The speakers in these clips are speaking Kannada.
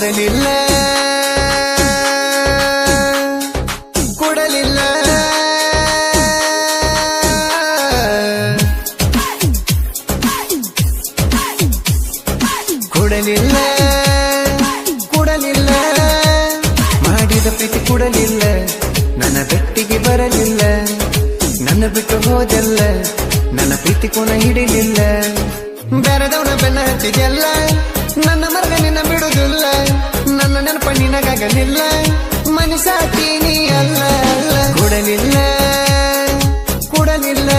ಕೊಡಲಿಲ್ಲ ಕೊಡಲಿಲ್ಲ ಕೊಡಲಿಲ್ಲ ಕೊಡಲಿಲ್ಲ ಮಾಡಿದ ಪ್ರೀತಿ ಕೊಡಲಿಲ್ಲ ನನ್ನ ಬೆಟ್ಟಿಗೆ ಬರಲಿಲ್ಲ ನನ್ನ ಬಿಟ್ಟು ಹೋದಲ್ಲ ನನ್ನ ಪ್ರೀತಿ ಕೋನ ಹಿಡಿಲಿಲ್ಲ ಬೆರೆದವನ ಬೆನ್ನ ಹಚ್ಚಿದೆಲ್ಲ ನನ್ನ ಮರ್ಗ ನಿನ್ನ ಬಿಡುದಿಲ್ಲ ನನ್ನ ನೆನಪ ನಿನಗಾಗಲಿಲ್ಲ ಮನಸಾತಿ ನೀ ಅಲ್ಲ ಅಲ್ಲ ಕೊಡಲಿಲ್ಲ ಕೊಡಲಿಲ್ಲ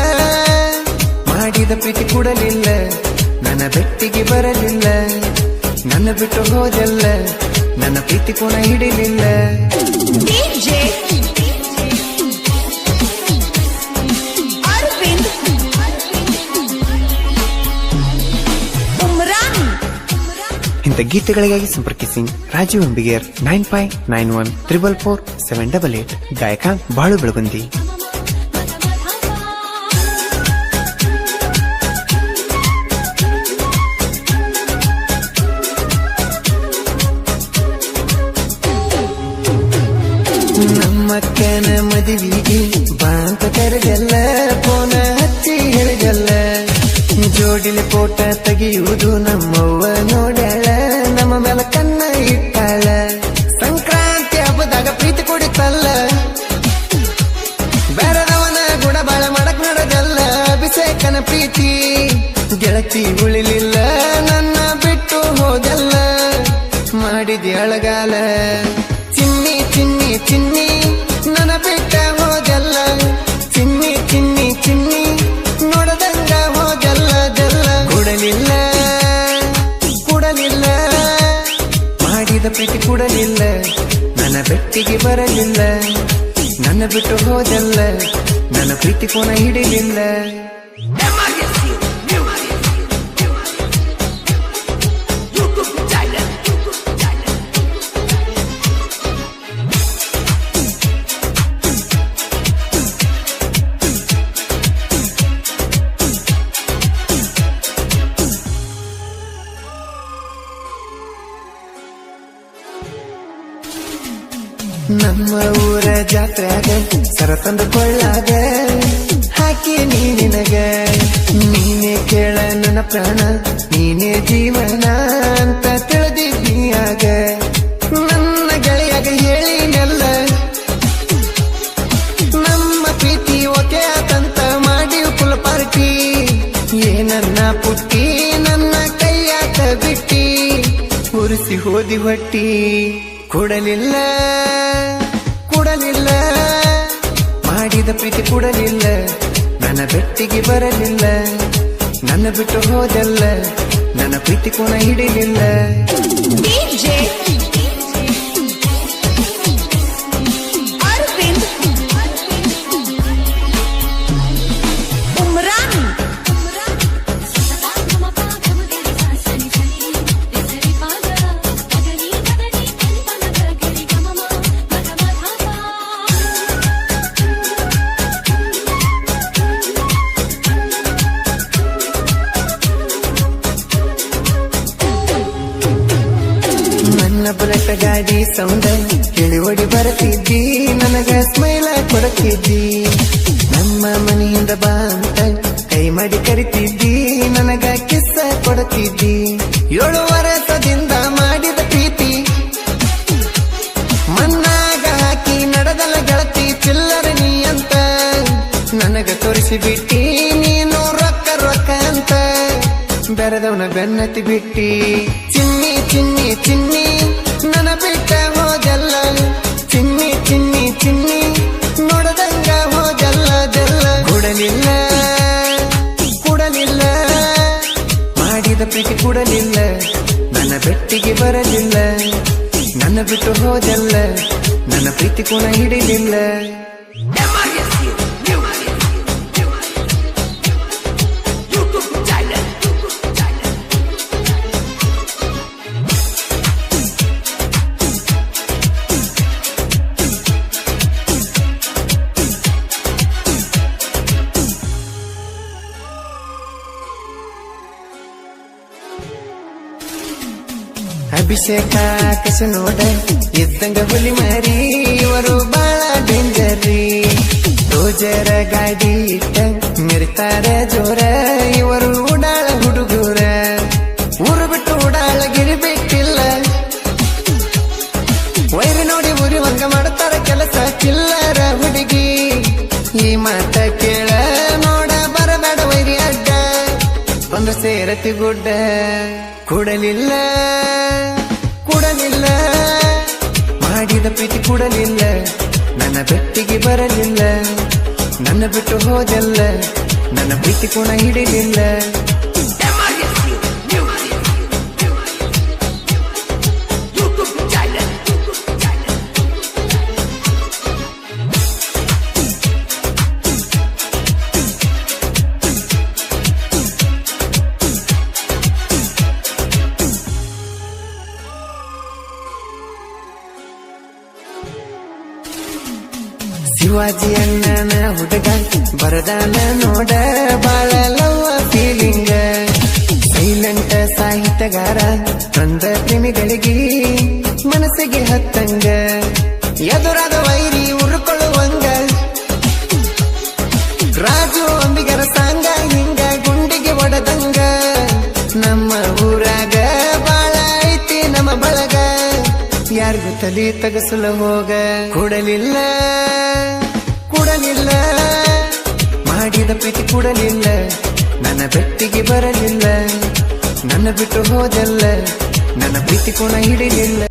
ಮಾಡಿದ ಪ್ರೀತಿ ಕೊಡಲಿಲ್ಲ ನನ್ನ ಬೆಟ್ಟಿಗೆ ಬರಲಿಲ್ಲ ನನ್ನ ಬಿಟ್ಟು ಹೋದಲ್ಲ ನನ್ನ ಪ್ರೀತಿ ಕೋನ ಹಿಡಿಲಿಲ್ಲ ಇಂಥ ಗೀತೆಗಳಿಗಾಗಿ ಸಂಪರ್ಕಿಸಿ ರಾಜೀವ್ ಅಂಬಿಗೇರ್ 9591444788 ಗಾಯಕ ಬಾಳು ಬೆಳಗುಂದಿ. ನಮ್ಮಕ್ಕನ ಮದುವೆಗೆ ಬಾಂತ ಕರೆದಲ್ಲ ಫೋನ ಹಚ್ಚಿ ಹೇಳಿದಲ್ಲ ಜೋಡಿಲಿ ಫೋಟ ತೆಗೆಯುವುದು ನಮ್ಮವ್ವ ನೋಡ್ಯಾಳ ನಮ್ಮ ಮೇಲೆ ಕಣ್ಣ ಇಟ್ಟಾಳ ಸಂಕ್ರಾಂತಿ ಹಬ್ಬದಾಗ ಪ್ರೀತಿ ಕೊಡಿತಲ್ಲ ಬೇರೆದವನ ಗುಣ ಬಾಳ ಮಾಡಕ್ ನೋಡೋದಲ್ಲ ಅಭಿಷೇಕನ ಪ್ರೀತಿ ಗೆಳತಿ ಉಳಿಲಿಲ್ಲ ನನ್ನ ಬಿಟ್ಟು ಹೋದಲ್ಲ ಮಾಡಿದೆ ಅಳಗಾಲ ಚಿನ್ನಿ ಚಿನ್ನಿ ಚಿನ್ನಿ ನನ್ನ ಬಿಟ್ಟ ಹೋದಲ್ಲ ಚಿನ್ನಿ ಚಿನ್ನಿ ಚಿನ್ನಿ ನೋಡದಂಗ ಹೋದಲ್ಲ ಜಲ್ಲ ಕೊಡಲಿಲ್ಲ ಕೊಡಲಿಲ್ಲ ಮಾಡಿದ ಪ್ರೀತಿ ಕೊಡಲಿಲ್ಲ ನನ್ನ ಬೆಟ್ಟಿಗೆ ಬರಲಿಲ್ಲ ನನ್ನ ಬಿಟ್ಟು ಹೋದಲ್ಲ ನನ್ನ ಪ್ರೀತಿ ಕೋನ ಹಿಡಿಲಿಲ್ಲ ನಮ್ಮ ಊರ ಜಾತ್ರೆಯಾಗ ಸರ ತಂದು ಕೊಳ್ಳಾಗ ಹಾಕಿ ನಿನಗ ನೀನೇ ಕೇಳ ನನ್ನ ಪ್ರಾಣ ನೀನೇ ಜೀವನ ಅಂತ ತಿಳಿದಿದ್ದೀಯಾಗ ನನ್ನ ಗೆಳೆಯಾಗ ಹೇಳಿನೆಲ್ಲ ನಮ್ಮ ಪ್ರೀತಿ ಓಕೆ ಆತಂತ ಮಾಡಿ ಫುಲ್ ಪಾರ್ಟಿ ಏನನ್ನ ಪುಟ್ಟಿ ನನ್ನ ಕೈಯಾತ ಬಿಟ್ಟಿ ಉರಿಸಿ ಹೋದಿ ಹೊಟ್ಟಿ ಕೊಡಲಿಲ್ಲ ಕೊಡಲಿಲ್ಲ ಮಾಡಿದ ಪ್ರೀತಿ ಕೊಡಲಿಲ್ಲ ನನ್ನ ಬೆಟ್ಟಿಗೆ ಬರಲಿಲ್ಲ ನನ್ನ ಬಿಟ್ಟು ಹೋದಲ್ಲ ನನ್ನ ಪ್ರೀತಿ ಕೋನ ಹಿಡಿಲಿಲ್ಲ ಬುಲೆಟ್ ಗಾಡಿ ಸೌಂಡ ಕೇಳಿ ಓಡಿ ಬರುತ್ತಿದ್ದಿ ನನಗ ಸ್ಮೈಲ ಕೊಡುತ್ತಿದ್ದಿ ನಮ್ಮ ಮನೆಯಿಂದ ಬಾ ಅಂತ ಕೈ ಮಾಡಿ ಕರಿತಿದ್ದಿ ನನಗ ಕಿಸ್ಸ ಕೊಡುತ್ತಿದ್ದಿ 7 ವರ್ಷದಿಂದ ಮಾಡಿದ ಪ್ರೀತಿ ಮನ್ನಾಗ ಹಾಕಿ ನಡೆದಲ್ಲ ಗೆಳತಿ ಚಿಲ್ಲರ ನೀ ಅಂತ ನನಗ ತೋರಿಸಿ ಬಿಟ್ಟಿ ನೀನು ರೊಕ್ಕ ರೊಕ್ಕ ಅಂತ ಬೆರೆದವನ ಬೆನ್ನತಿ ಬಿಟ್ಟಿ ಚಿನ್ನಿ ಚಿನ್ನಿ ಚಿನ್ನಿ ನನ್ನ ಬಿಟ್ಟ ಹೋದಲ್ಲ ಚಿನ್ನಿ ಚಿನ್ನಿ ಚಿನ್ನಿ ನೋಡದಂಗ ಹೋದಲ್ಲ ಜಲ್ಲ ಕೊಡಲಿಲ್ಲ ಕೊಡಲಿಲ್ಲ ಮಾಡಿದ ಪ್ರೀತಿ ಕೊಡಲಿಲ್ಲ ನನ್ನ ಬೆಟ್ಟಿಗೆ ಬರಲಿಲ್ಲ ನನ್ನ ಬಿಟ್ಟು ಹೋದಲ್ಲ ನನ್ನ ಪ್ರೀತಿ ಕೋನ ಹಿಡಿಲಿಲ್ಲ ಅಭಿಷೇಕ ಆಕಾಶ ನೋಡ ಇದ್ದಂಗ ಹುಲಿ ಮಾರಿ ಇವರು ಬಾಳ ಡೇಂಜರಿ ರೋಜರ ಗಾಡಿ ಇಟ್ಟ ಮೆರಿತಾರ ಜೋರ ಇವರು ಉಡಾಳ ಹುಡುಗರ ಊರು ಬಿಟ್ಟು ಉಡಾಳ ಗಿರಿ ಬಿಟ್ಟಿಲ್ಲ ವೈರಿ ನೋಡಿ ಊರಿ ವಂಗ ಮಾಡ್ತಾರ ಕೆಲಸ ಚಿಲ್ಲರ ಹುಡುಗಿ ಈ ಮಾತ ಕೇಳ ನೋಡ ಬರಬೇಡ ವೈರಿ ಅಡ್ಡ ಒಂದು ಸೇರತಿ ಗುಡ್ಡ ಕೂಡಲಿಲ್ಲ ಕೂಡಲಿಲ್ಲ ಮಾಡಿದ ಪ್ರೀತಿ ಕೂಡಲಿಲ್ಲ ನನ್ನ ಬೆಟ್ಟಿಗೆ ಬರಲಿಲ್ಲ ನನ್ನ ಬಿಟ್ಟು ಹೋದಲ್ಲ ನನ್ನ ಪ್ರೀತಿ ಕೂಡ ಹಿಡಿಲಿಲ್ಲ ಶಿವಾಜಿ ಅಣ್ಣನ ಹುಡುಗ ಬರದಾನ ನೋಡ ಬಾಳ ಲವ್ ಫೀಲಿಂಗ ಸೈಲೆಂಟ್ ಸಾಹಿತ್ಯಗಾರ ತಂದ ಪ್ರೇಮಿಗಳಿಗೆ ಮನಸ್ಸಿಗೆ ಹತ್ತಂಗ ಎದುರಾದ ವೈರಿ ಉರುಕೊಳ್ಳುವಂಗ ರಾಜು ಅಂಬಿಗರ ಸಾಂಗ ಹಿಂಗ ಗುಂಡಿಗೆ ಒಡದಂಗ ನಮ್ಮ ಊರಾಗ ಬಾಳ ಐತಿ ನಮ್ಮ ಬಳಗ ಯಾರಿಗೂ ತಲಿ ತಗಸಲ ಹೋಗ ಕೂಡಲಿಲ್ಲ ಕೂಡಲಿಲ್ಲ ಮಾಡಿದ ಪ್ರೀತಿ ಕೂಡಲಿಲ್ಲ ನನ್ನ ಬೆಟ್ಟಿಗೆ ಬರಲಿಲ್ಲ ನನ್ನ ಬಿಟ್ಟು ಹೋದಲ್ಲ ನನ್ನ ಪ್ರೀತಿ ಕೂಡ ಹಿಡಿಲಿಲ್ಲ